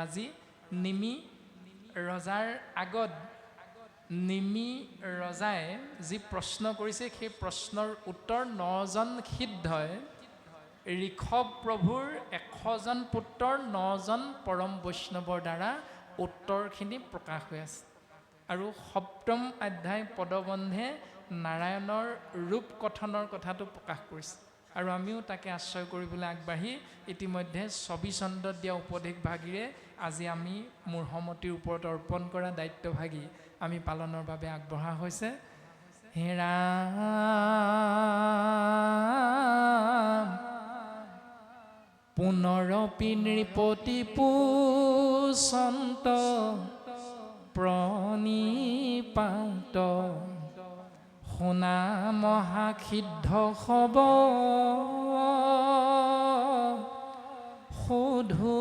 আজি নিমি ৰজাৰ আগত নিমি ৰজাই যি প্ৰশ্ন কৰিছে সেই প্ৰশ্নৰ উত্তৰ 9জন সিদ্ধই ঋষভ প্ৰভুৰ 100জন পুত্ৰৰ 9জন পৰম বৈষ্ণৱৰ দ্বাৰা উত্তৰখিনি প্ৰকাশ হৈ আছে। আৰু 7ম অধ্যায় পদবন্ধে নাৰায়ণৰ ৰূপ কথনৰ কথাটো প্ৰকাশ কৰিছে। আৰু আমিও তাকে আশ্ৰয় কৰিবলৈ আগবাঢ়ি ইতিমধ্যে ছবিচন্দ্ৰত দিয়া উপদেশ ভাগিৰে আজি আমি মোৰ সমতিৰ ওপৰত অৰ্পণ কৰা দায়িত্বভাগী আমি পালনৰ বাবে আগবঢ়া হৈছে। হে ৰাম পুনৰপি নৃপতি পুচন্ত প্ৰণিপাত শুনা মহাসিদ্ধ হব সোধো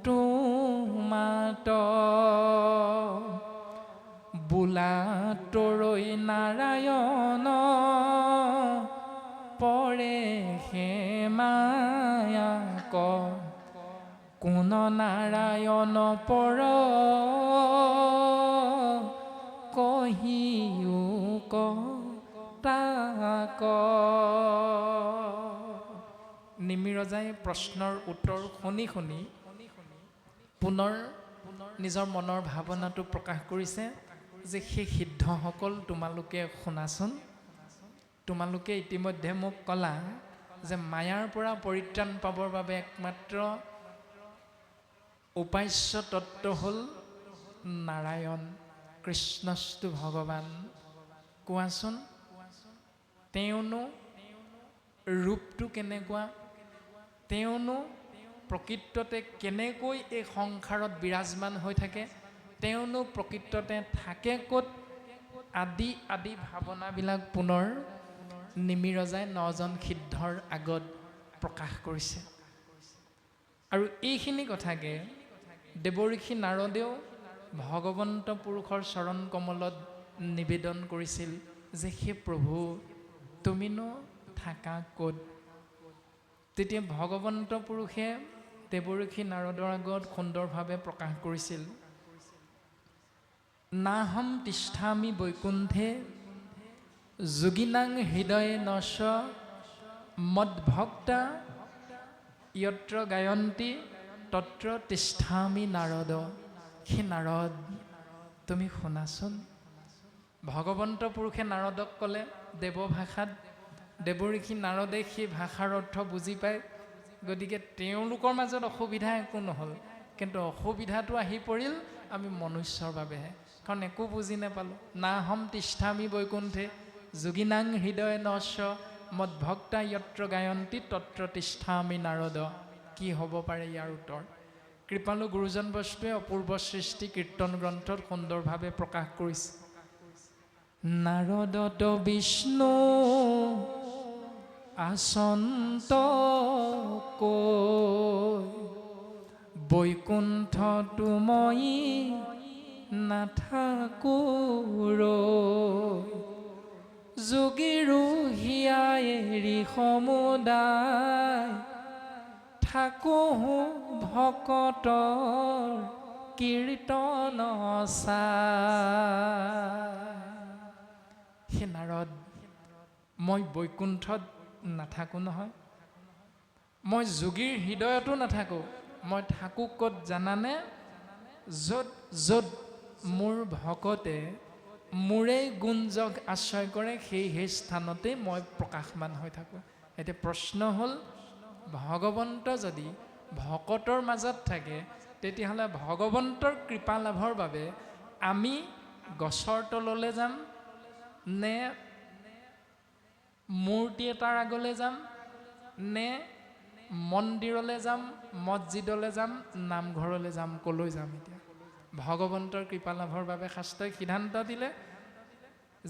তোমাত বোলা তৰৈ নাৰায়ণ পৰে হে মায়াক কোন নাৰায়ণ পৰ কহিও তাক। নিমি ৰজাই প্ৰশ্নৰ উত্তৰ শুনি শুনি পুনৰ নিজৰ মনৰ ভাৱনাটো প্ৰকাশ কৰিছে যে সেই সিদ্ধসকল তোমালোকে শুনাচোন। তোমালোকে ইতিমধ্যে মোক ক'লা যে মায়াৰ পৰা পৰিত্ৰাণ পাবৰ বাবে একমাত্ৰ উপাস্য তত্ত্ব হ'ল নাৰায়ণ, কৃষ্ণস্তু ভগৱান। কোৱাচোন তেওঁনো ৰূপটো কেনেকুৱা, তেওঁনো প্ৰকৃততে কেনেকৈ এই সংসাৰত বিৰাজমান হৈ থাকে, তেওঁনো প্ৰকৃততে থাকে ক'ত, আদি আদি ভাৱনাবিলাক পুনৰ নিমি ৰজাই 9জন সিদ্ধৰ আগত প্ৰকাশ কৰিছে। আৰু এইখিনি কথাকে দেৱঋষি নাৰদেও ভগৱন্ত পুৰুষৰ চৰণ কমলত নিবেদন কৰিছিল যে হে প্ৰভু তুমিনো থাকা ক'ত। তেতিয়া ভগৱন্ত পুৰুষে দেৱঋষি নাৰদৰ আগত সুন্দৰভাৱে প্ৰকাশ কৰিছিল, নাহম তিষ্ঠামি বৈকুণ্ঠে যোগিনাং হৃদয়ে নশ মদ্ভক্তা যত্ৰ গায়ন্তী তত্ৰ তিষ্ঠামি নাৰদ। সেই নাৰদ তুমি শুনাচোন। ভগৱন্ত পুৰুষে নাৰদক ক'লে দেৱভাষাত, দেৱঋষি নাৰদে সেই ভাষাৰ অৰ্থ বুজি পায়। গতিকে তেওঁলোকৰ মাজত অসুবিধা একো নহ'ল, কিন্তু অসুবিধাটো আহি পৰিল আমি মনুষ্যৰ বাবেহে, কাৰণ একো বুজি নাপালোঁ। নাহম তিষ্ঠামি বৈকুণ্ঠে যোগিনাং হৃদয় নশ মদ্ভক্তা যত্ৰ গায়ন্তী তত্ৰ তিষ্ঠামি নাৰদ। কি হ'ব পাৰে ইয়াৰ উত্তৰ? কৃপালু গুৰুজন বস্তুৱে অপূৰ্ব সৃষ্টি কীৰ্তন গ্ৰন্থত সুন্দৰভাৱে প্ৰকাশ কৰিছে। নাৰদত বিষ্ণু আচন্ত কৈ বৈকুণ্ঠতো মই নাথাকো ৰৈ, যোগীৰো হিয়াই এৰি সমুদায় থাকো ভকতৰ কীৰ্তন চাই। হে নাৰদ, মই বৈকুণ্ঠত নাথাকোঁ নহয়, মই যোগীৰ হৃদয়তো নাথাকোঁ। মই থাকোঁ ক'ত জানানে? য'ত য'ত মোৰ ভকতে মোৰেই গুঞ্জক আশ্ৰয় কৰে সেই স্থানতে মই প্ৰকাশমান হৈ থাকোঁ। এতিয়া প্ৰশ্ন হ'ল, ভগৱন্ত যদি ভকতৰ মাজত থাকে তেতিয়াহ'লে ভগৱন্তৰ কৃপা লাভৰ বাবে আমি গছৰ তললৈ যাম নে মূৰ্তি এটাৰ আগলৈ যাম নে মন্দিৰলৈ যাম, মছজিদলৈ যাম, নামঘৰলৈ যাম, ক'লৈ যাম? এতিয়া ভগৱন্তৰ কৃপা লাভৰ বাবে শাস্ত্ৰই সিদ্ধান্ত দিলে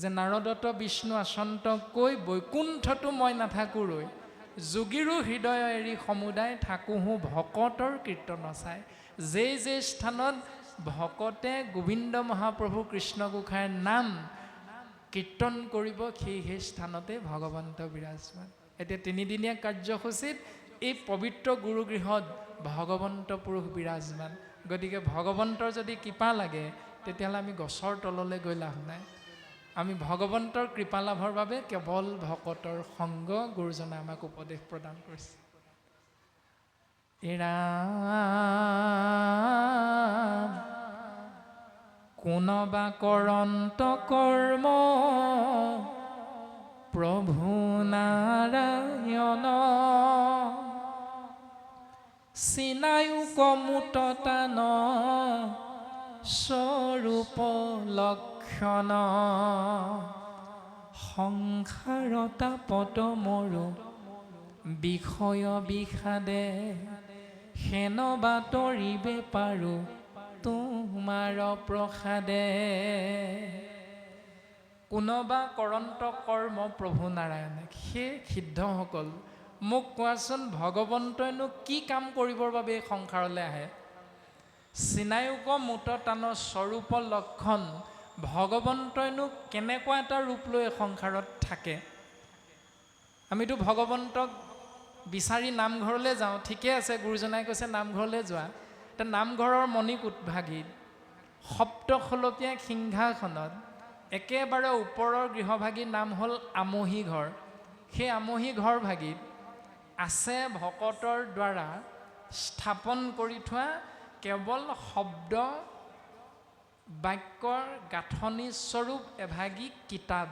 যে নাৰদত বিষ্ণু আচন্ত কৈ বৈকুণ্ঠতো মই নাথাকোঁ ৰৈ, যোগীৰো হৃদয় এৰি সমুদায় থাকোঁ ভকতৰ কীৰ্তন চাই। যে স্থানত ভকতে গোবিন্দ মহাপ্ৰভু কৃষ্ণ গোসাঁইৰ নাম কীৰ্তন কৰিব সেই স্থানতে ভগৱন্ত বিৰাজমান। এতিয়া 3দিনীয়া কাৰ্যসূচীত এই পবিত্ৰ গুৰুগৃহত ভগৱন্ত পুৰুষ বিৰাজমান। গতিকে ভগৱন্তৰ যদি কৃপা লাগে তেতিয়াহ'লে আমি গছৰ তললৈ গৈ লাভ নাই। আমি ভগৱন্তৰ কৃপা লাভৰ বাবে কেৱল ভকতৰ সংগ গুৰুজনে আমাক উপদেশ প্ৰদান কৰিছে। কোনবা কৰন্ত কৰ্ম প্ৰভু নাৰায়ণ চিনায়ু কমুততান স্বৰূপ লক্ষণ সংসাৰতা পত মৰু বিষয় বিষাদে হেন বাতৰিবে পাৰো তোমাৰ প্ৰসাদে। কোনোবা কৰন্ত কৰ্ম প্ৰভু নাৰায়ণে, সেই সিদ্ধসকল মোক কোৱাচোন ভগৱন্তইনো কি কাম কৰিবৰ বাবে এই সংসাৰলৈ আহে? চিনায়ুক মুততান স্বৰূপ লক্ষণ, ভগৱন্তইনো কেনেকুৱা এটা ৰূপ লৈ সংসাৰত থাকে? আমিতো ভগৱন্তক বিচাৰি নামঘৰলৈ যাওঁ, ঠিকে আছে, গুৰুজনাই কৈছে নামঘৰলৈ যোৱা। এতিয়া নামঘৰৰ মণিকূট ভাগিত সপ্তখলপীয়া সিংহাসনত একেবাৰে ওপৰৰ গৃহভাগীৰ নাম হ'ল আমহি ঘৰ। সেই আমহি ঘৰ ভাগিত আছে ভকতৰ দ্বাৰা স্থাপন কৰি থোৱা কেৱল শব্দ বাক্যৰ গাঁথনি স্বৰূপ এভাগী কিতাপ,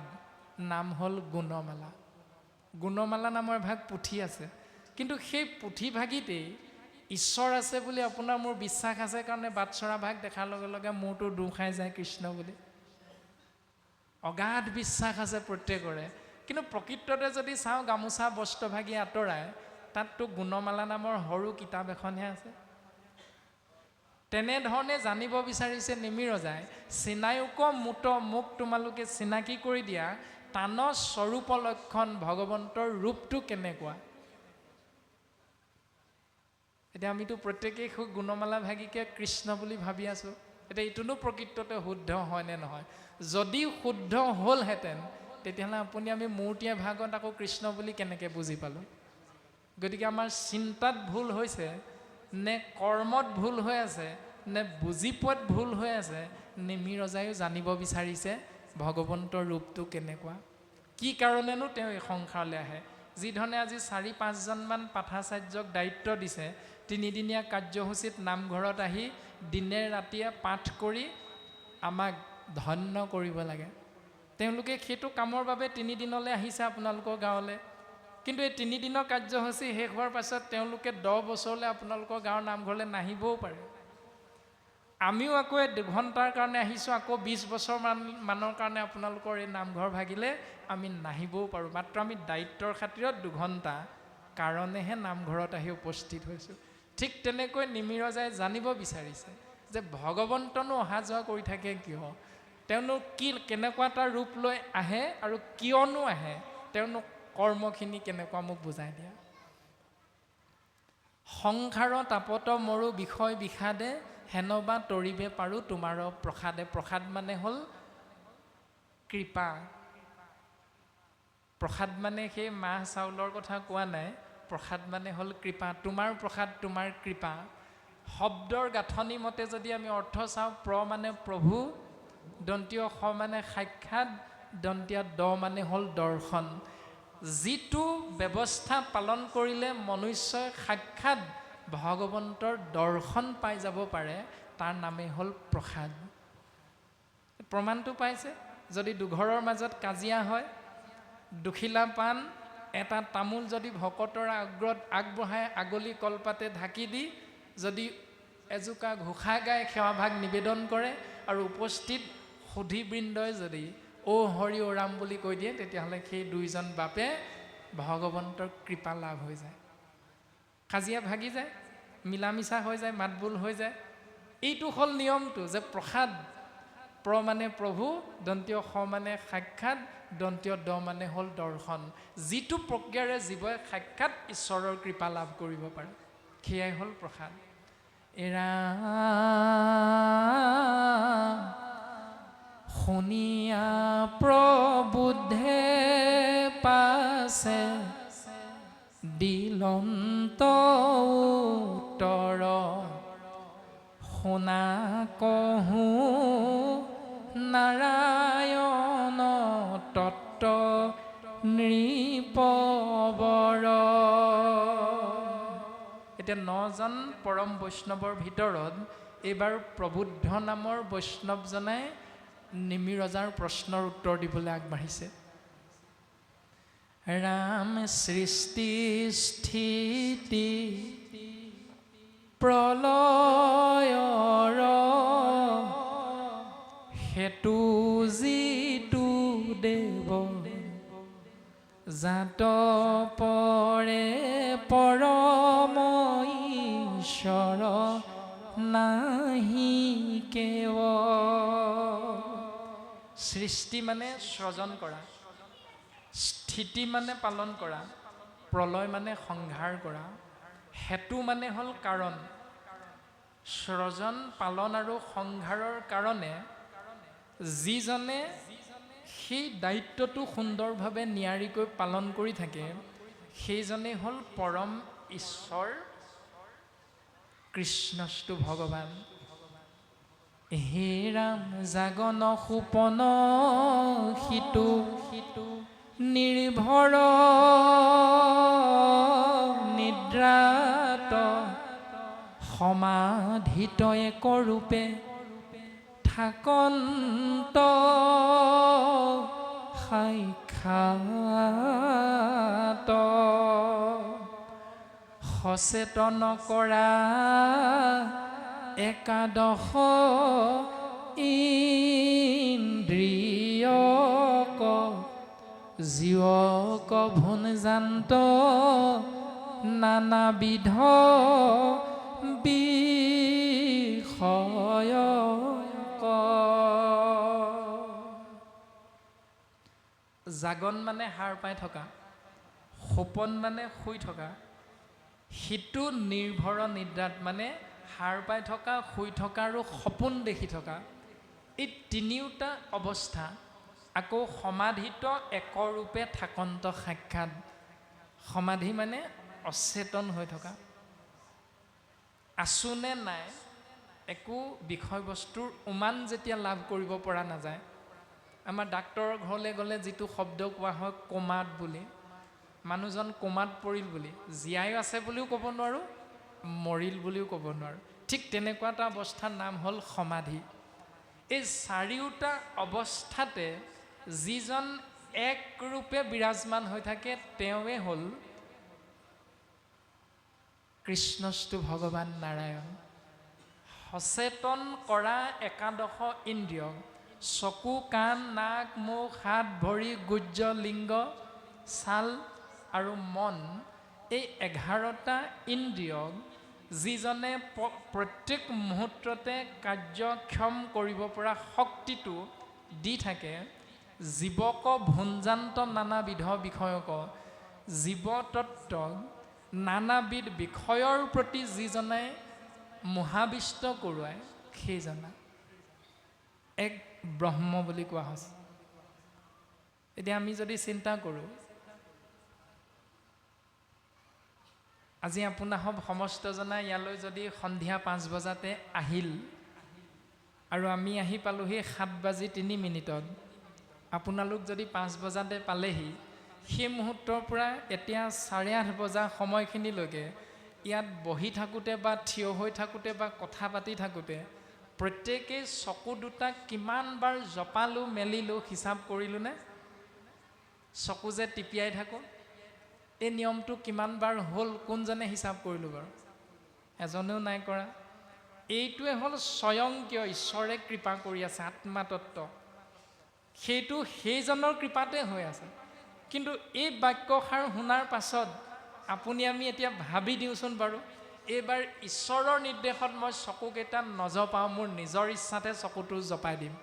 নাম হ'ল গুণমালা। গুণমালা নামৰ এভাগ পুথি আছে। কিন্তু সেই পুথিভাগিতেই ঈশ্বৰ আছে বুলি আপোনাৰ মোৰ বিশ্বাস আছে, কাৰণে বাটচৰা ভাগ দেখাৰ লগে লগে মোৰতো দুখ খাই যায় কৃষ্ণ বুলি। অগাধ বিশ্বাস আছে প্ৰত্যেকৰে। কিন্তু প্ৰকৃততে যদি চাওঁ গামোচা বস্ত্ৰভাগী আঁতৰাই তাততো গুণমালা নামৰ সৰু কিতাপ এখনহে আছে। তেনেধৰণে জানিব বিচাৰিছে নিমিৰজাই, চিনায়ুক মুত মোক তোমালোকে চিনাকি কৰি দিয়া তান স্বৰূপ লক্ষণ, ভগৱন্তৰ ৰূপটো কেনেকুৱা। এতিয়া আমিতো প্ৰত্যেকেই খুব গুণমালা ভাগিকে কৃষ্ণ বুলি ভাবি আছোঁ। এতিয়া এইটোনো প্ৰকৃততে শুদ্ধ হয়নে নহয়? যদি শুদ্ধ হ'লহেঁতেন তেতিয়াহ'লে আপুনি আমি মূৰ্তীয়া ভাগত আকৌ কৃষ্ণ বুলি কেনেকৈ বুজি পালোঁ? গতিকে আমাৰ চিন্তাত ভুল হৈছে নে কৰ্মত ভুল হৈ আছে নে বুজি পোৱাত ভুল হৈ আছে? নিমিৰজায়ো জানিব বিচাৰিছে ভগৱন্তৰ ৰূপটো কেনেকুৱা, কি কাৰণেনো তেওঁ এই সংসাৰলৈ আহে। যিধৰণে আজি 4-5জনমান পাঠাচাৰ্যক দায়িত্ব দিছে, 3দিনীয়া কাৰ্যসূচীত নামঘৰত আহি দিনে ৰাতিয়ে পাঠ কৰি আমাক ধন্য কৰিব লাগে। তেওঁলোকে সেইটো কামৰ বাবে 3 দিনলৈ আহিছে আপোনালোকৰ গাঁৱলৈ। কিন্তু এই 3 দিনৰ কাৰ্যসূচী শেষ হোৱাৰ পাছত তেওঁলোকে 10 বছৰলৈ আপোনালোকৰ গাঁৱৰ নামঘৰলৈ নাহিবও পাৰে। আমিও আকৌ 2 ঘণ্টাৰ কাৰণে আহিছোঁ, আকৌ 20 বছৰ মানৰ কাৰণে আপোনালোকৰ এই নামঘৰ ভাগিলে আমি নাহিবও পাৰোঁ। মাত্ৰ আমি দায়িত্বৰ খাতিৰত 2 ঘণ্টা কাৰণেহে নামঘৰত আহি উপস্থিত হৈছোঁ। ঠিক তেনেকৈ নিমিৰজাই জানিব বিচাৰিছে যে ভগৱন্তনো অহা যোৱা কৰি থাকে কিয়, তেওঁনো কি কেনেকুৱা এটা ৰূপ লৈ আহে আৰু কিয়নো আহে, তেওঁনো কৰ্মখিনি কেনেকুৱা মোক বুজাই দিয়া। সংসাৰ তাপত মৰু বিষয় বিষাদে হেনবা তৰিবে পাৰোঁ তোমাৰ প্ৰসাদে। প্ৰসাদ মানে হ'ল কৃপা। প্ৰসাদ মানে সেই মাহ চাউলৰ কথা কোৱা নাই, প্ৰসাদ মানে হ'ল কৃপা। তোমাৰ প্ৰসাদ, তোমাৰ কৃপা। শব্দৰ গাঁথনি মতে যদি আমি অৰ্থ চাওঁ, প্ৰ মানে প্ৰভু, দন্তীয় স মানে সাক্ষাৎ, দন্তীয়া দ মানে হ'ল দৰ্শন। যিটো ব্যৱস্থা পালন কৰিলে মনুষ্যই সাক্ষাৎ ভগৱন্তৰ দৰ্শন পাই যাব পাৰে তাৰ নামেই হ'ল প্ৰসাদ। প্ৰমাণটো পাইছে, যদি দুঘৰৰ মাজত কাজিয়া হয়, দুখিলা পাণ এটা তামোল যদি ভকতৰ আগত আগবঢ়াই আগলি কলপাতে ঢাকি দি যদি এজোকা ঘোষা গাই সেৱাভাগ নিবেদন কৰে আৰু উপস্থিত সুধীবৃন্দই যদি অ হৰি অ ৰাম বুলি কৈ দিয়ে, তেতিয়াহ'লে সেই 2জন বাপে ভগৱন্তৰ কৃপা লাভ হৈ যায়। কাজিয়া ভাগি যায়, মিলা মিছা হৈ যায়, মাতবোল হৈ যায়। এইটো হ'ল নিয়মটো যে প্ৰসাদ, প্ৰ মানে প্ৰভু, দন্তীয় স মানে সাক্ষাৎ, দন্তীয় দ মানে হ'ল দৰ্শন। যিটো প্ৰক্ৰিয়াৰে জীৱই সাক্ষাৎ ঈশ্বৰৰ কৃপা লাভ কৰিব পাৰে, সেয়াই হ'ল প্ৰসাদ। এৰা শুনিয়া প্ৰবুদ্ধে পাছে দিলন্ত উত্তৰ শুনা কহো নাৰায়ণ তত্ত্ব নৃপবৰ। এতিয়া 9জন পৰম বৈষ্ণৱৰ ভিতৰত এইবাৰ প্ৰবুদ্ধ নামৰ বৈষ্ণৱজনে নিমিৰজাৰ প্ৰশ্নৰ উত্তৰ দিবলৈ আগবাঢ়িছে। ৰাম সৃষ্টি স্থিতি প্ৰলয়ৰ হেতু যিটো দেৱ জাত পৰে পৰম ঈশ্বৰ নাহি কেৱ। সৃষ্টি মানে সৃজন কৰা, স্থিতি মানে পালন কৰা, প্ৰলয় মানে সংহাৰ কৰা, হেতু মানে হ'ল কাৰণ। সৃজন পালন আৰু সংহাৰৰ কাৰণে যিজনে সেই দায়িত্বটো সুন্দৰভাৱে নিয়াৰিকৈ পালন কৰি থাকে সেইজনেই হ'ল পৰম ঈশ্বৰ কৃষ্ণস্তু ভগৱান। হে ৰাম জাগন সোপন সিটো নিৰ্ভৰ নিদ্ৰাত সমাধিত একৰূপে থাকন্ত সাক্ষাৎ সচেতন কৰা একাদশ ইন্দ্ৰিয়ক জীৱক ভুনজান্ত নানাবিধ বিষয়ক। জাগন মানে সাৰ পাই থকা, সোপন মানে শুই থকা, সিটো নিৰ্ভৰ নিদ্ৰাত মানে সাৰ পাই থকা, শুই থকা আৰু সপোন দেখি থকা। এই তিনিওটা অৱস্থা। আকৌ সমাধিত একৰূপে থাকন্ত সাক্ষাৎ। সমাধি মানে অচেতন হৈ থকা, আছোনে নাই একো বিষয়বস্তুৰ উমান যেতিয়া লাভ কৰিব পৰা নাযায়। আমাৰ ডাক্তৰৰ ঘৰলৈ গ'লে যিটো শব্দ কোৱা হয় কোমাত বুলি, মানুহজন কোমাত পৰিল বুলি, জীয়াই আছে বুলিও ক'ব নোৱাৰোঁ, মৰিল বুলিও ক'ব নোৱাৰোঁ। ঠিক তেনেকুৱা এটা অৱস্থাৰ নাম হ'ল সমাধি। এই চাৰিওটা অৱস্থাতে যিজন একৰূপে বিৰাজমান হৈ থাকে তেওঁৱে হ'ল কৃষ্ণস্তু ভগৱান নাৰায়ণ। সচেতন কৰা একাদশ ইন্দ্ৰিয়, চকু কাণ নাক মুখ হাত ভৰি গুহ্য লিংগ ছাল আৰু মন, এই 11টা ইন্দ্ৰিয়ক যিজনে প্ৰত্যেক মুহূৰ্ততে কাৰ্যক্ষম কৰিব পৰা শক্তিটো দি থাকে, জীৱক ভুঞ্জান্ত নানাবিধ বিষয়ক, জীৱতত্ত্বক নানাবিধ বিষয়ৰ প্ৰতি যিজনে মোহাবিষ্ট কৰোৱায় সেইজনা এক ব্ৰহ্ম বুলি কোৱা হৈছে। এতিয়া আমি যদি চিন্তা কৰোঁ, আজি আপোনাৰ সমস্তজনা ইয়ালৈ যদি সন্ধিয়া 5 বজাতে আহিল আৰু আমি আহি পালোহি 7:03, আপোনালোক যদি 5 বজাতে পালেহি, সেই মুহূৰ্তৰ পৰা এতিয়া 8:30 বজা সময়খিনিলৈকে ইয়াত বহি থাকোঁতে বা থিয় হৈ থাকোঁতে বা কথা পাতি থাকোঁতে প্ৰত্যেকেই চকু দুটাক কিমানবাৰ জপালোঁ মেলিলোঁ হিচাপ কৰিলোঁনে? চকু যে টিপিয়াই থাকোঁ, এই নিয়মটো কিমানবাৰ হ'ল কোনজনে হিচাপ কৰিলোঁ বাৰু? এজনেও নাই কৰা। এইটোৱে হ'ল স্বয়ংক্ৰিয় ঈশ্বৰে কৃপা কৰি আছে, আত্মাতত্ত্ব। সেইটো সেইজনৰ কৃপাতে হৈ আছে। কিন্তু এই বাক্যষাৰ শুনাৰ পাছত আপুনি আমি এতিয়া ভাবি দিওঁচোন বাৰু, এইবাৰ ঈশ্বৰৰ নিৰ্দেশত মই চকুকেইটা নজপাওঁ, মোৰ নিজৰ ইচ্ছাতে চকুটো জপাই দিম।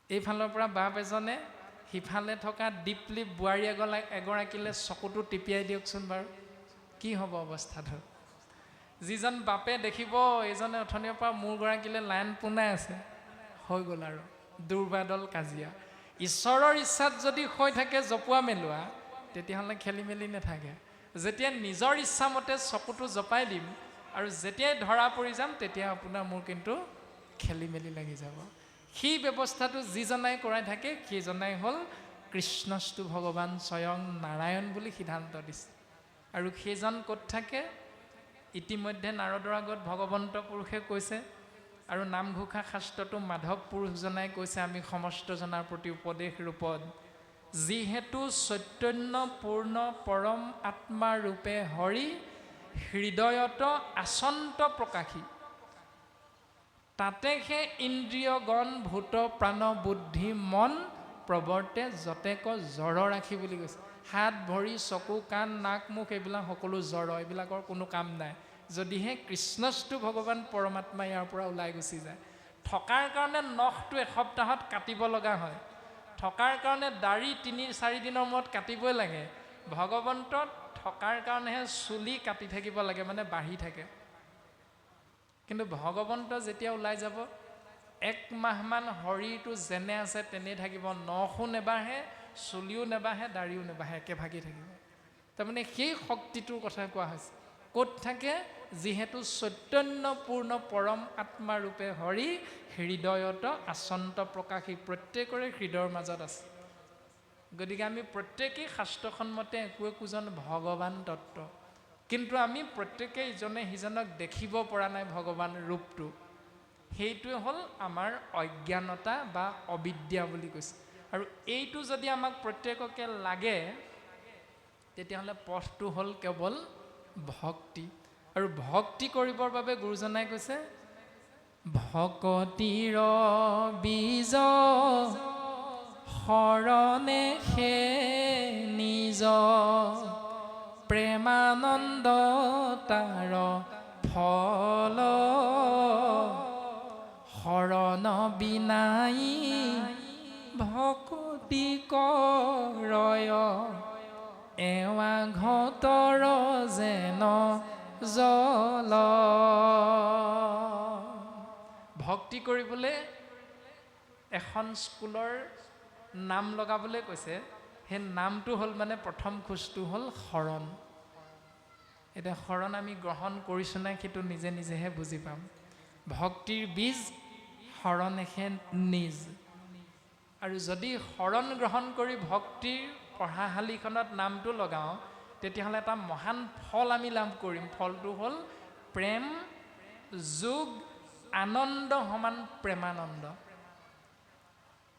এইফালৰ পৰা বাপ এজনে সিফালে থকা দীপলিপ বোৱাৰী এগৰাকীলৈ চকুটো টিপিয়াই দিয়কচোন বাৰু, কি হ'ব অৱস্থাটো? যিজন বাপে দেখিব এইজনে অথনিৰ পৰা মোৰগৰাকীলৈ লাইন পোনাই আছে, হৈ গ'ল আৰু দুৰ্বাদল কাজিয়া। ঈশ্বৰৰ ইচ্ছাত যদি হৈ থাকে জপোৱা মেলোৱা, তেতিয়াহ'লে খেলি মেলি নাথাকে। যেতিয়া নিজৰ ইচ্ছামতে চকুটো জপাই দিম আৰু যেতিয়াই ধৰা পৰি যাম তেতিয়া আপোনাৰ মোৰ কিন্তু খেলি মেলি লাগি যাব। সেই ব্যৱস্থাটো যিজনাই কৰাই থাকে সেইজনাই হ'ল কৃষ্ণস্তু ভগৱান স্বয়ং নাৰায়ণ বুলি সিদ্ধান্ত দিছে। আৰু সেইজন ক'ত থাকে? ইতিমধ্যে নাৰদৰ আগত ভগৱন্ত পুৰুষে কৈছে, আৰু নামঘোষা শাস্ত্ৰটো মাধৱ পুৰুষজনাই কৈছে আমি সমস্ত জনাৰ প্ৰতি উপদেশ ৰূপত, যিহেতু চৈতন্য পূৰ্ণ পৰম আত্মা ৰূপে হৰি হৃদয়ত আচন্ত প্ৰকাশী, তাতে সেই ইন্দ্ৰিয়গণ ভূত প্ৰাণ বুদ্ধি মন প্ৰৱৰ্তে যতেক জড় ৰাখি বুলি কৈছে। হাত ভৰি চকু কাণ নাক মুখ এইবিলাক সকলো জড়, এইবিলাকৰ কোনো কাম নাই, যদিহে কৃষ্ণস্তু ভগৱান পৰমাত্মা ইয়াৰ পৰা ওলাই গুচি যায়। থকাৰ কাৰণে নখটো এসপ্তাহত কাটিব লগা হয়, থকাৰ কাৰণে দাড়ি ৩-৪ দিনৰ মূৰত কাটিবই লাগে। ভগৱন্ত থকাৰ কাৰণেহে চুলি কাটি থাকিব লাগে, মানে বাঢ়ি থাকে। কিন্তু ভগৱন্ত যেতিয়া ওলাই যাব 1 মাহমান শৰীৰটো যেনে আছে তেনে থাকিব, নখো নেবাঢ়ে, চুলিও নেবাঢ়ে, দাড়িও নেবাঢ়ে, একেভাগি থাকিব। তাৰমানে সেই শক্তিটোৰ কথা কোৱা হৈছে। ক'ত থাকে? যিহেতু চৈতন্যপূৰ্ণ পৰম আত্মা ৰূপে হৰি হৃদয়ত আচন্ত প্ৰকাশী, প্ৰত্যেকৰে হৃদয়ৰ মাজত আছে। গতিকে আমি প্ৰত্যেকেই শাস্ত্ৰসন্মতে একোজন ভগৱান তত্ত্ব, কিন্তু আমি প্ৰত্যেকেই ইজনে সিজনক দেখিব পৰা নাই ভগৱান ৰূপটো। সেইটোৱে হ'ল আমাৰ অজ্ঞানতা বা অবিদ্যা বুলি কৈছে। আৰু এইটো যদি আমাক প্ৰত্যেককে লাগে তেতিয়াহ'লে পথটো হ'ল কেৱল ভক্তি। আৰু ভক্তি কৰিবৰ বাবে গুৰুজনাই কৈছে, ভকতিৰ বীজ শৰণে সে নিজ, প্ৰেমানন্দ তাৰ ফল, শৰণ বিনাই ভকতি কৰয়, এৱা ঘতৰ যেন জল। ভক্তি কৰিবলৈ এখন স্কুলৰ নাম লগাবলৈ কৈছে। সেই নামটো হ'ল মানে প্ৰথম খোজটো হ'ল শৰণ। এতিয়া শৰণ আমি গ্ৰহণ কৰিছোঁ নাই সেইটো নিজে নিজেহে বুজি পাম। ভক্তিৰ বীজ শৰণ এখে নিজ। আৰু যদি শৰণ গ্ৰহণ কৰি ভক্তিৰ পঢ়াশালীখনত নামটো লগাওঁ তেতিয়াহ'লে এটা মহান ফল আমি লাভ কৰিম। ফলটো হ'ল প্ৰেম যোগ আনন্দ সমান প্ৰেমানন্দ।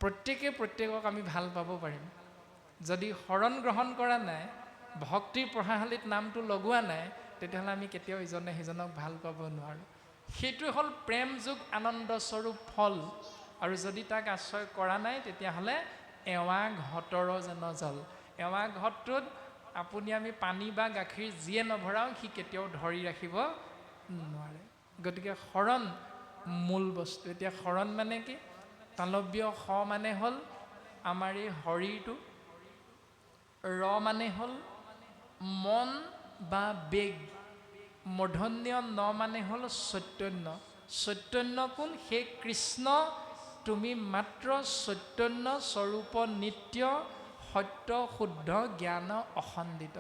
প্ৰত্যেকে প্ৰত্যেকক আমি ভাল পাব পাৰিম। যদি শৰণ গ্ৰহণ কৰা নাই, ভক্তিৰ পঢ়াশালীত নামটো লগোৱা নাই, তেতিয়াহ'লে আমি কেতিয়াও ইজনে সিজনক ভাল পাব নোৱাৰোঁ। সেইটোৱে হ'ল প্ৰেম যোগ আনন্দ স্বৰূপ ফল। আৰু যদি তাক আশ্ৰয় কৰা নাই তেতিয়াহ'লে এৱা ঘটৰ যেন জল। এৱা ঘটটোত আপুনি আমি পানী বা গাখীৰ যিয়ে নভৰাওঁ সি কেতিয়াও ধৰি ৰাখিব নোৱাৰে। গতিকে শৰণ মূল বস্তু। এতিয়া শৰণ মানে কি? তালব্য শ মানে হ'ল আমাৰ এই শৰীৰটো, ৰ মানে হ'ল মন বা বেগ, মূৰ্ধন্য ন মানে হ'ল চৈতন্য। চৈতন্য কোন? সেই কৃষ্ণ, তুমি মাত্ৰ চৈতন্য স্বৰূপ নিত্য সত্য শুদ্ধ জ্ঞান অখণ্ডিত,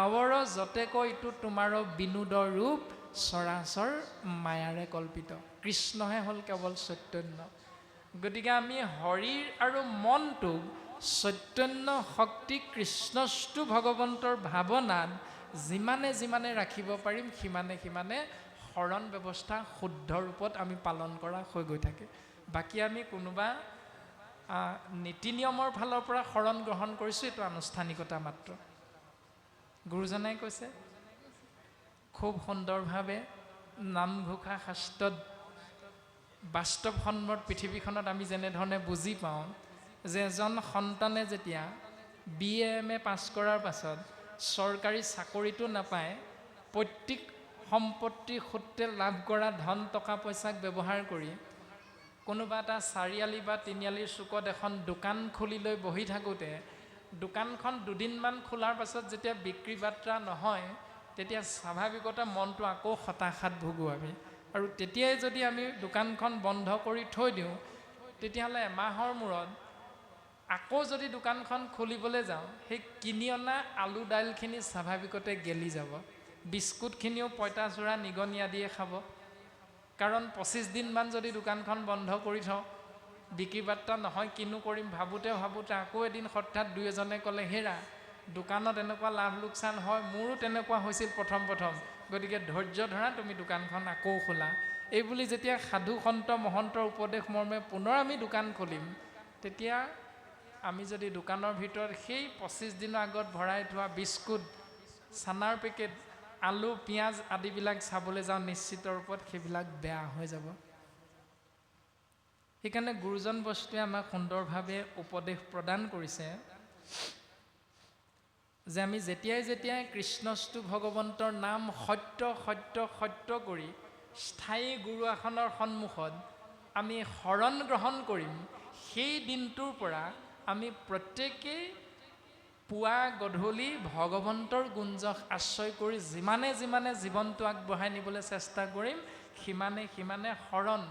আৱৰ যতেক ইটো তোমাৰ বিনোদ ৰূপ, চৰাচৰ মায়াৰে কল্পিত। কৃষ্ণহে হ'ল কেৱল চৈতন্য। গতিকে আমি শৰীৰ আৰু মনটোক চৈতন্য শক্তি কৃষ্ণস্তু ভগৱন্তৰ ভাৱনাত যিমানে যিমানে ৰাখিব পাৰিম সিমানে সিমানে শৰণ ব্যৱস্থা শুদ্ধ ৰূপত আমি পালন কৰা হৈ গৈ থাকে। বাকী আমি কোনোবা নীতি নিয়মৰ ফালৰ পৰা শৰণ গ্ৰহণ কৰিছোঁ, এইটো আনুষ্ঠানিকতা মাত্ৰ। গুৰুজনাই কৈছে খুব সুন্দৰভাৱে নামঘোষা শাস্ত্ৰত বাস্তৱসন্মত পৃথিৱীখনত আমি যেনেধৰণে বুজি পাওঁ যে এজন সন্তানে যেতিয়া BA-MA পাছ কৰাৰ পাছত চৰকাৰী চাকৰিটো নাপায়, পৈতৃক সম্পত্তিৰ সূত্ৰে লাভ কৰা ধন টকা পইচাক ব্যৱহাৰ কৰি কোনোবা এটা চাৰিআলি বা তিনিআলিৰ চুকত এখন দোকান খুলি লৈ বহি থাকোঁতে দোকানখন দুদিনমান খোলাৰ পাছত যেতিয়া বিক্ৰী বাৰ্তা নহয়, তেতিয়া স্বাভাৱিকতে মনটো আকৌ হতাশাত ভুগোঁ আমি। আৰু তেতিয়াই যদি আমি দোকানখন বন্ধ কৰি থৈ দিওঁ তেতিয়াহ'লে এমাহৰ মূৰত আকৌ যদি দোকানখন খুলিবলৈ যাওঁ, সেই কিনি অনা আলু দাইলখিনি স্বাভাৱিকতে গেলি যাব, বিস্কুটখিনিও পঁইতাচোৰা নিগনি আদিয়ে খাব। কাৰণ 25 দিনমান যদি দোকানখন বন্ধ কৰি থওঁ, বিক্ৰী বাৰ্তা নহয়, কিনো কৰিম ভাবোঁতে আকৌ এদিন হঠাৎ দুই এজনে ক'লে, হেৰা দোকানত এনেকুৱা লাভ লোকচান হয়, মোৰো তেনেকুৱা হৈছিল প্ৰথম গতিকে ধৈৰ্য ধৰা, তুমি দোকানখন আকৌ খোলা। এই বুলি যেতিয়া সাধু সন্ত মহন্তৰ উপদেশ মৰ্মে পুনৰ আমি দোকান খুলিম, তেতিয়া আমি যদি দোকানৰ ভিতৰত সেই 25 দিনৰ আগত ভৰাই থোৱা বিস্কুট, চানাৰ পেকেট, আলু পিঁয়াজ আদিবিলাক চাবলৈ যাওঁ, নিশ্চিত ৰূপত সেইবিলাক বেয়া হৈ যাব। সেইকাৰণে গুৰুজন বস্তুৱে আমাক সুন্দৰভাৱে উপদেশ প্ৰদান কৰিছে যে আমি যেতিয়াই কৃষ্ণস্তু ভগৱন্তৰ নাম সত্য সত্য সত্য কৰি স্থায়ী গুৰু আসনৰ সন্মুখত আমি শৰণ গ্ৰহণ কৰিম, সেই দিনটোৰ পৰা আমি প্ৰত্যেকেই পুৱা গধূলি ভগৱন্তৰ গুঞ্জক আশ্ৰয় কৰি যিমানে জীৱনটো আগবঢ়াই নিবলৈ চেষ্টা কৰিম, সিমানে শৰণ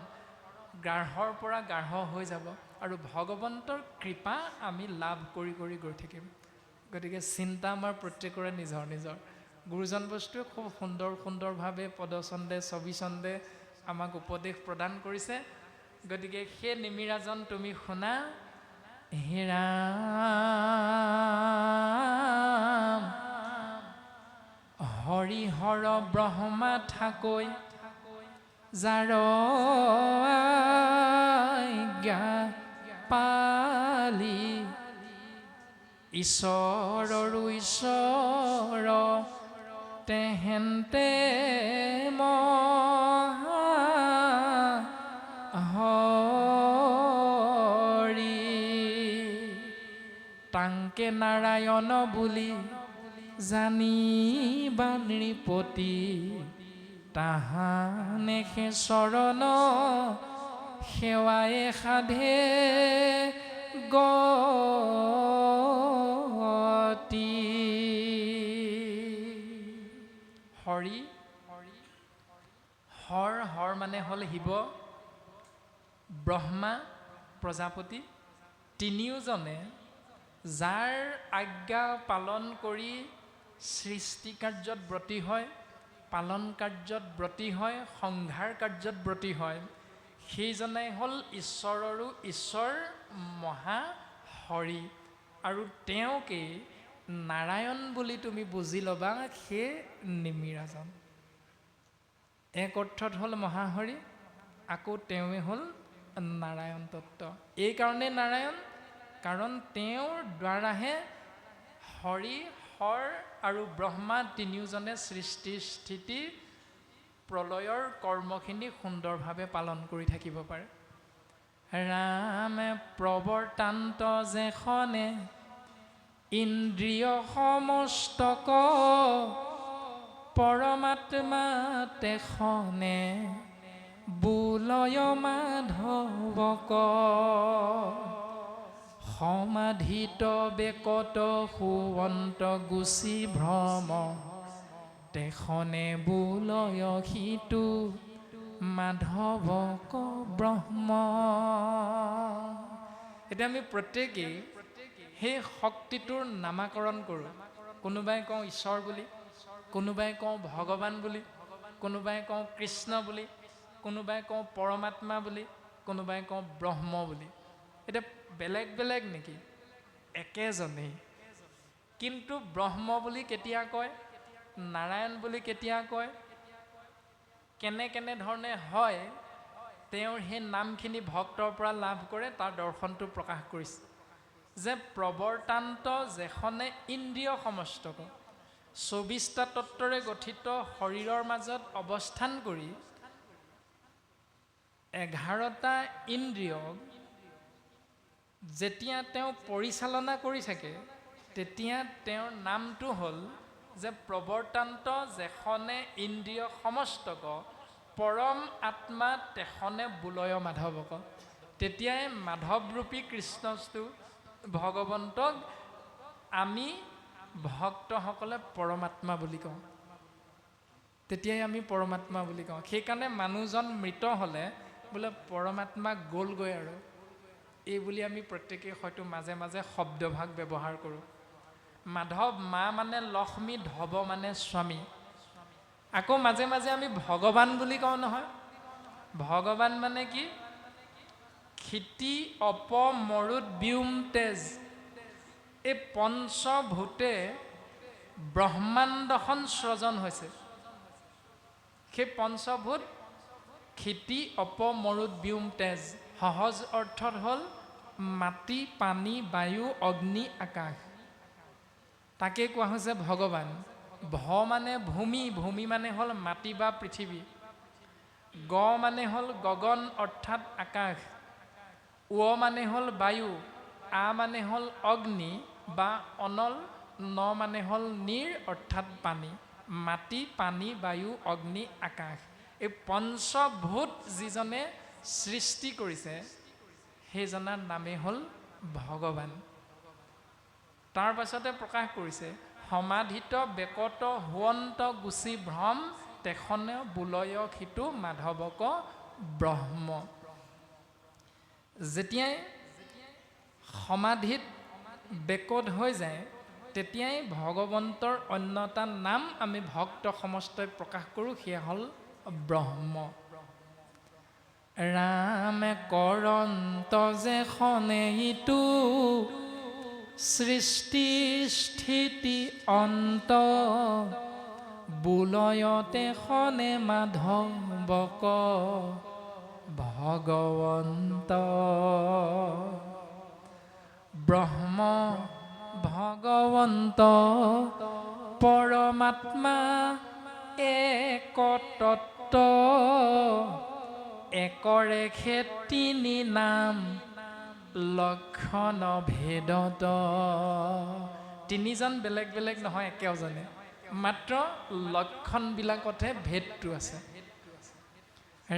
গাঢ়ৰ পৰা গাঢ় হৈ যাব আৰু ভগৱন্তৰ কৃপা আমি লাভ কৰি গৈ থাকিম। গতিকে চিন্তা আমাৰ প্ৰত্যেকৰে নিজৰ। গুৰুজন বস্তুৱে খুব সুন্দৰভাৱে পদচন্দে ছবিচন্দে আমাক উপদেশ প্ৰদান কৰিছে। গতিকে সেই নিমিৰাজন তুমি শুনা, হে ৰাম হৰিহৰ ব্ৰহ্মা ঠাকৈ যাৰ আজ্ঞা পালি, ঈশ্বৰৰো ঈশ্বৰ তেহেন্তে হৰি, তাংকে নাৰায়ণ বুলি জানিবা নৃপতি, তাহানে সে চৰণ সেৱায়ে সাধে গতি। হৰি, হৰ মানে হ'ল শিৱ, ব্ৰহ্মা প্ৰজাপতি, তিনিওজনে যাৰ আজ্ঞা পালন কৰি সৃষ্টি কাৰ্যত ব্ৰতী হয়, পালন কাৰ্যত ব্ৰতী হয়, সংহাৰ কাৰ্যত ব্ৰতী হয়, সেইজনাই হ'ল ঈশ্বৰৰো ঈশ্বৰ মহা হৰি। আৰু তেওঁকে নাৰায়ণ বুলি তুমি বুজি ল'বা, সেই নিমিৰাজন। এক অৰ্থত হ'ল মহাহৰি, আকৌ তেওঁৱে হ'ল নাৰায়ণ তত্ত্ব। এই কাৰণে নাৰায়ণ, কাৰণ তেওঁৰ দ্বাৰাহে হৰি, হৰ আৰু ব্ৰহ্মা তিনিওজনে সৃষ্টি স্থিতি প্ৰলয়ৰ কৰ্মখিনি সুন্দৰভাৱে পালন কৰি থাকিব পাৰে। ৰামে প্ৰৱৰ্তান্ত যেখনে ইন্দ্ৰিয় সমস্তক, পৰমাত্মা তেখনে বুলয় মাধৱক, সমাধিত বেকত সুৱন্ত গুচি ভ্ৰম, তেখনে বুলয় সিটো মাধৱক ব্ৰহ্ম। এতিয়া আমি প্ৰত্যেকেই সেই শক্তিটোৰ নামাকৰণ কৰোঁ। কোনোবাই কওঁ ঈশ্বৰ বুলি, কোনোবাই কওঁ ভগৱান বুলি, কোনোবাই কওঁ কৃষ্ণ বুলি, কোনোবাই কওঁ পৰমাত্মা বুলি, কোনোবাই কওঁ ব্ৰহ্ম বুলি। এতিয়া বেলেগ নেকি? একেজনেই। কিন্তু ব্ৰহ্ম বুলি কেতিয়া কয়, নাৰায়ণ বুলি কেতিয়া কয়, কেনে ধৰণে হয়, তেওঁৰ সেই নামখিনি ভক্তৰ পৰা লাভ কৰে, তাৰ দৰ্শনটো প্ৰকাশ কৰিছে যে প্ৰৱৰ্তান্ত যেখনে ইন্দ্ৰিয় সমস্তক, 24টা তত্ত্বৰে গঠিত শৰীৰৰ মাজত অৱস্থান কৰি 11টা ইন্দ্ৰিয়ক যেতিয়া তেওঁ পৰিচালনা কৰি থাকে, তেতিয়া তেওঁৰ নামটো হ'ল যে প্ৰৱৰ্তান্ত যেখনে ইন্দ্ৰিয় সমস্তক, পৰম আত্মা তেখনে বুলয় মাধৱক। তেতিয়াই মাধৱৰূপী কৃষ্ণস্তু ভগৱন্তক আমি ভক্তসকলে পৰমাত্মা বুলি কওঁ। তেতিয়াই আমি পৰমাত্মা বুলি কওঁ। সেইকাৰণে মানুহজন মৃত হ'লে বোলে পৰমাত্মা গ'লগৈ আৰু এই বুলি আমি প্ৰত্যেকেই হয়তো মাজে মাজে শব্দভাগ ব্যৱহাৰ কৰোঁ। মাধৱ মা মানে লক্ষ্মী, ধৱ মানে স্বামী। আকৌ মাজে মাজে আমি ভগৱান বুলি কওঁ নহয়। ভগৱান মানে কি? ক্ষিতি অপ মৰুত ব্যোম তেজ, এই পঞ্চভূতে ব্ৰহ্মাণ্ডখন সৃজন হৈছে। সেই পঞ্চভূত ক্ষিতি অপ মৰুত ব্যোম তেজ, সহজ অৰ্থত হ'ল মাটি, পানী, বায়ু, অগ্নি, আকাশ। তাকে কোৱা হৈছে ভগৱান। ভ মানে ভূমি, ভূমি মানে হ'ল মাটি বা পৃথিৱী। গ মানে হ'ল গগন অৰ্থাৎ আকাশ। উ মানে হ'ল বায়ু। আ মানে হ'ল অগ্নি বা অনল। ন মানে হ'ল নীৰ অৰ্থাৎ পানী। মাটি, পানী, বায়ু, অগ্নি, আকাশ, এই পঞ্চভূত যিজনে সৃষ্টি কৰিছে সেইজনাৰ নামেই হ'ল ভগৱান। তাৰ পাছতে প্ৰকাশ কৰিছে, সমাধিত বেকত হুৱন্ত গুচি ভ্ৰম, তেখনে বুলয় সিটো মাধৱক ব্ৰহ্ম। যেতিয়াই সমাধিত বেকত হৈ যায় তেতিয়াই ভগৱন্তৰ অন্য এটা নাম আমি ভক্ত সমষ্টই প্ৰকাশ কৰোঁ, সেয়া হ'ল ব্ৰহ্ম। ৰামে কৰন্ত যে খনে ইটো, সৃষ্টি স্থিতি অন্ত, বুলয়তে খনে মাধৱক ভগৱন্ত। ব্ৰহ্ম ভগৱন্ত পৰমাত্মা এক তত্ত্ব, একৰেখে তিনি নাম লক্ষণ ভেদত। তিনিজন বেলেগ বেলেগ নহয়, একেজনে, মাত্ৰ লক্ষণবিলাকতহে ভেদটো আছে।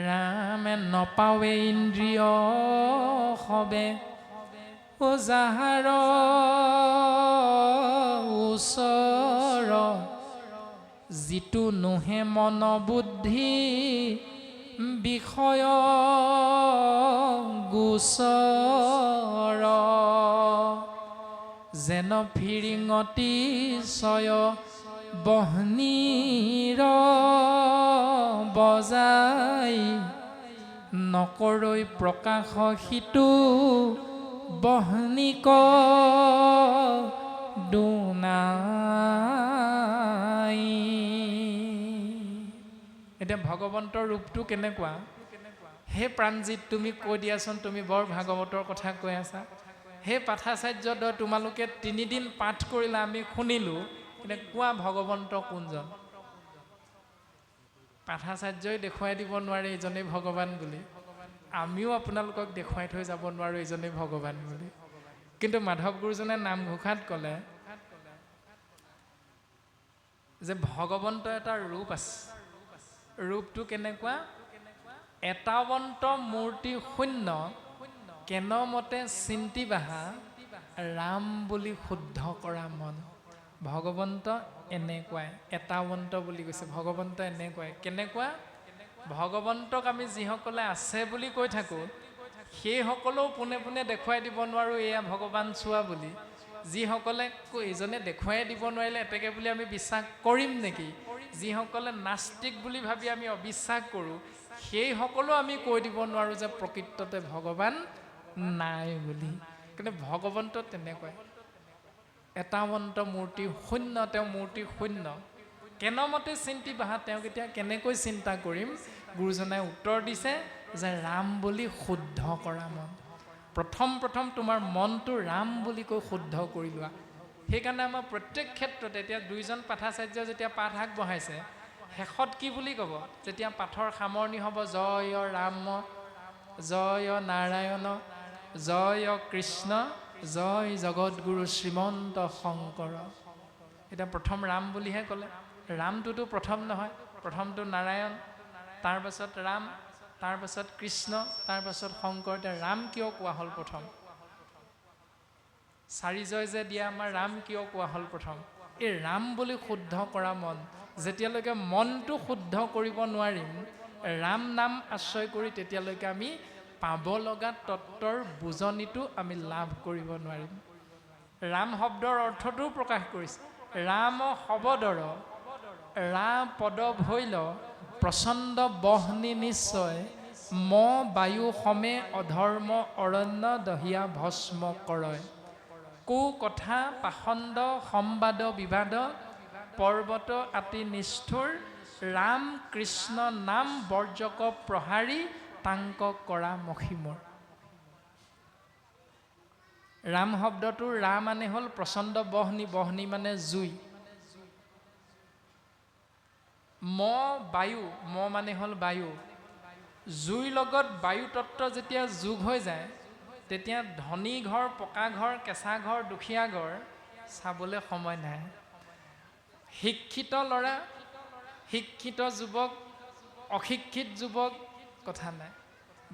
ৰামে নপাৱে ইন্দ্ৰিয় সবে, যাহাৰ ওচৰ, যিটো নোহে মন বুদ্ধি বিষয় গোচৰ। যেন ফিৰিঙতি ছয় বহ্নিৰ বজাই, নকৰৈ প্ৰকাশ সিটো বহ্নিক দুনাই। এতিয়া ভগৱন্তৰ ৰূপটো কেনেকুৱা? হে প্ৰাণজিত, তুমি কৈ দিয়াচোন, তুমি বৰ ভাগৱতৰ কথা কৈ আছা। হে পাঠাচাৰ্যদ্বয়, তোমালোকে 3 দিন পাঠ কৰিলা, আমি শুনিলোঁ, কিন্তু কোৱা ভগৱন্ত কোনজন? পাঠাচাৰ্যই দেখুৱাই দিব নোৱাৰে এইজনেই ভগৱান বুলি, আমিও আপোনালোকক দেখুৱাই থৈ যাব নোৱাৰোঁ এইজনেই ভগৱান বুলি। কিন্তু মাধৱ গুৰুজনে নামঘোষাত ক'লে যে ভগৱন্ত এটা ৰূপ আছে। ৰূপটো কেনেকুৱা? এটাৱন্ত মূৰ্তি শূন্য, কেনমতে চিন্তি বাহা, ৰাম বুলি শুদ্ধ কৰা মন। ভগৱন্ত এনেকুৱাই, এটাৱন্ত বুলি কৈছে। ভগৱন্ত এনেকুৱাই। কেনেকুৱা? ভগৱন্তক আমি যিসকলে আছে বুলি কৈ থাকোঁ, সেইসকলেও পোনে পোনে দেখুৱাই দিব নোৱাৰোঁ এয়া ভগৱান চোৱা বুলি। যিসকলে ইজনে দেখুৱাই দিব নোৱাৰিলে এতেকে বুলি আমি বিশ্বাস কৰিম নেকি? যিসকলে নাস্তিক বুলি ভাবি আমি অবিশ্বাস কৰোঁ, সেইসকলেও আমি কৈ দিব নোৱাৰোঁ যে প্ৰকৃততে ভগৱান নাই বুলি। কিন্তু ভগৱন্ত তেনেকুৱাই, এটাৱন্ত মূৰ্তি শূন্য, তেওঁ মূৰ্তি শূন্য। কেনমতে চিন্তি বাহা, তেওঁক এতিয়া কেনেকৈ চিন্তা কৰিম? গুৰুজনাই উত্তৰ দিছে যে ৰাম বুলি শুদ্ধ কৰা মন। প্ৰথম তোমাৰ মনটো ৰাম বুলি কৈ শুদ্ধ কৰি লোৱা। সেইকাৰণে আমাৰ প্ৰত্যেক ক্ষেত্ৰতে এতিয়া 2জন পাঠাচাৰ্য যেতিয়া পাঠ আগবঢ়াইছে, শেষত কি বুলি ক'ব? যেতিয়া পাঠৰ সামৰণি হ'ব, জয় ৰাম, জয় নাৰায়ণ, জয় কৃষ্ণ, জয় জগতগুৰু শ্ৰীমন্ত শংকৰ। এতিয়া প্ৰথম ৰাম বুলিহে ক'লে। ৰামটোতো প্ৰথম নহয়, প্ৰথমটো নাৰায়ণ, তাৰপাছত ৰাম, তাৰপাছত কৃষ্ণ, তাৰপাছত শংকৰ। এতিয়া ৰাম কিয় কোৱা হ'ল প্ৰথম? 4 জয় যে দিয়া আমাৰ ৰাম কিয় কোৱা হ'ল প্ৰথম? এই ৰাম বুলি শুদ্ধ কৰা মন। যেতিয়ালৈকে মনটো শুদ্ধ কৰিব নোৱাৰিম ৰাম নাম আশ্ৰয় কৰি, তেতিয়ালৈকে আমি পাব লগা তত্ত্বৰ বুজনিটো আমি লাভ কৰিব নোৱাৰিম। ৰাম শব্দৰ অৰ্থটোও প্ৰকাশ কৰিছে, ৰাম শবদৰ ৰা পদ ভৈল প্ৰচণ্ড বহ্নি নিশ্চয় ম বায়ু সমেত অধৰ্ম অৰণ্য দহিয়া ভস্ম কৰয়। কু কথা পাখণ্ড সম্বাদ বিবাদ পৰ্বত আতি নিষ্ঠুৰ ৰাম কৃষ্ণ নাম বৰ্জক প্ৰহাৰী তাংক কৰা মহিমৰ। ৰাম শব্দটোৰ ৰা মানে হ'ল প্ৰচণ্ড বহ্নি, বহ্নি মানে জুই। ম বায়ু, ম মানে হ'ল বায়ু। জুইৰ লগত বায়ু তত্ত্ব যেতিয়া যোগ হৈ যায় তেতিয়া ধনী ঘৰ, পকা ঘৰ, কেঁচা ঘৰ, দুখীয়া ঘৰ চাবলৈ সময় নাই। শিক্ষিত ল'ৰা, শিক্ষিত যুৱক, অশিক্ষিত যুৱক কথা নাই।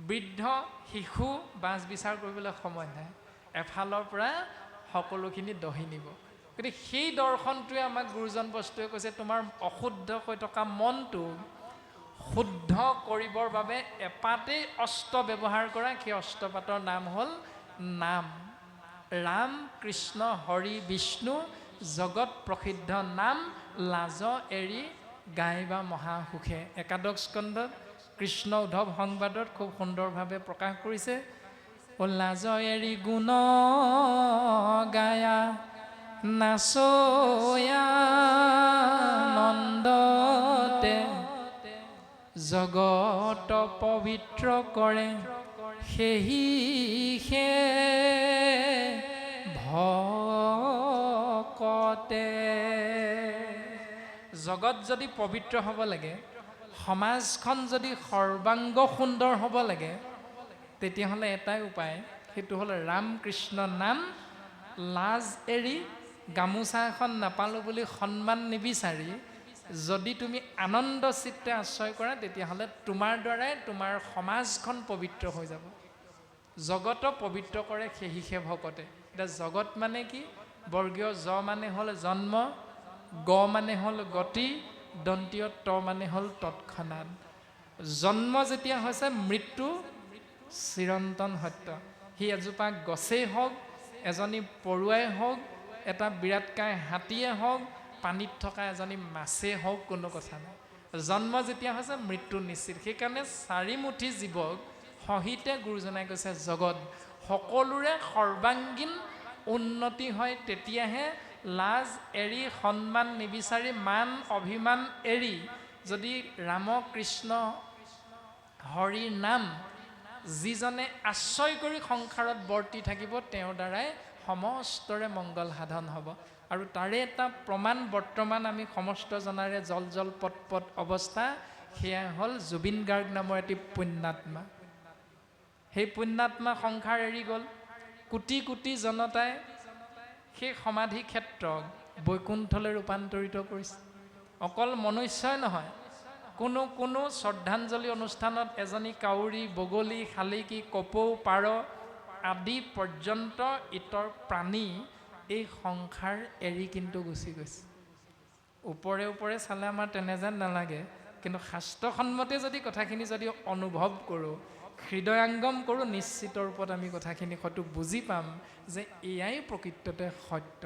বৃদ্ধ শিশু বাছ বিচাৰ কৰিবলৈ সময় নাই। এফালৰ পৰা সকলোখিনি দহি নিব। গতিকে সেই দৰ্শনটোৱে আমাক গুৰুজন বস্তুৱে কৈছে, তোমাৰ অশুদ্ধ হৈ থকা মনটো শুদ্ধ কৰিবৰ বাবে এপাতেই অস্ত্ৰ ব্যৱহাৰ কৰা। সেই অস্ত্ৰপাতৰ নাম হ'ল নাম। ৰাম কৃষ্ণ হৰি বিষ্ণু জগত প্ৰসিদ্ধ নাম লাজ এৰি গাইবা মহাসুখে। একাদশ স্কন্ধত কৃষ্ণ উদ্ধৱ সংবাদত খুব সুন্দৰভাৱে প্ৰকাশ কৰিছে। লাজ এৰি গুণ গায়া নাচয়া নন্দতে জগত পবিত্ৰ কৰে সেহিহে ভকতে। জগত যদি পবিত্ৰ হ'ব লাগে, সমাজখন যদি সৰ্বাংগ সুন্দৰ হ'ব লাগে, তেতিয়াহ'লে এটাই উপায়, সেইটো হ'ল ৰাম কৃষ্ণ নাম লাজ এৰি গামোচা এখন নাপালোঁ বুলি সন্মান নিবিচাৰি যদি তুমি আনন্দ চিত্তে আশ্ৰয় কৰা, তেতিয়াহ'লে তোমাৰ দ্বাৰাই তোমাৰ সমাজখন পবিত্ৰ হৈ যাব। জগত পবিত্ৰ কৰে সেহিহে ভকতে। এতিয়া জগত মানে কি? বৰ্গীয় জ মানে হ'ল জন্ম, গ মানে হ'ল গতি, দন্তীয় ত মানে হ'ল তৎক্ষণাৎ। জন্ম যেতিয়া হৈছে মৃত্যু চিৰন্তন সত্য। সি এজোপা গছেই হওক, এজনী পৰুৱাই হওক, এটা বিৰাটকায় হাতীয়ে হওক, পানীত থকা এজনী মাছেই হওক, কোনো কথা নাই। জন্ম যেতিয়া হৈছে মৃত্যু নিশ্চিত। সেইকাৰণে চাৰিমুঠি জীৱক সহিতে গুৰুজনাই কৈছে জগত সকলোৰে সৰ্বাংগীন উন্নতি হয় তেতিয়াহে। লাজ এৰি সন্মান নিবিচাৰি মান অভিমান এৰি যদি ৰাম কৃষ্ণ হৰি নাম যিজনে আশ্ৰয় কৰি সংসাৰত বৰ্তি থাকিব, তেওঁৰ দ্বাৰাই সমস্তৰে মংগল সাধন হ'ব। আৰু তাৰে এটা প্ৰমাণ বৰ্তমান আমি সমস্ত জনাৰে জল জল পট পট অৱস্থা, সেয়া হ'ল জুবিন গাৰ্গ নামৰ এটি পুণ্যাত্মা। সেই পুণ্যাত্মা সংসাৰ এৰি গ'ল। কোটি কোটি জনতাই সেই সমাধি ক্ষেত্ৰক বৈকুণ্ঠলৈ ৰূপান্তৰিত কৰিছে। অকল মনুষ্যই নহয়, কোনো শ্ৰদ্ধাঞ্জলি অনুষ্ঠানত এজনী কাউৰী, বগলী, শালিকী, কপৌ, পাৰ আদি পৰ্যন্ত ইতৰ প্ৰাণী এই সংসাৰ এৰি কিন্তু গুচি গৈছে। ওপৰে ওপৰে চালে আমাৰ তেনে যেন নালাগে, কিন্তু শাস্ত্ৰসন্মতে যদি কথাখিনি যদি অনুভৱ কৰোঁ, হৃদয়াংগম কৰোঁ, নিশ্চিত ৰূপত আমি কথাখিনি হয়তো বুজি পাম যে এয়াই প্ৰকৃততে সত্য।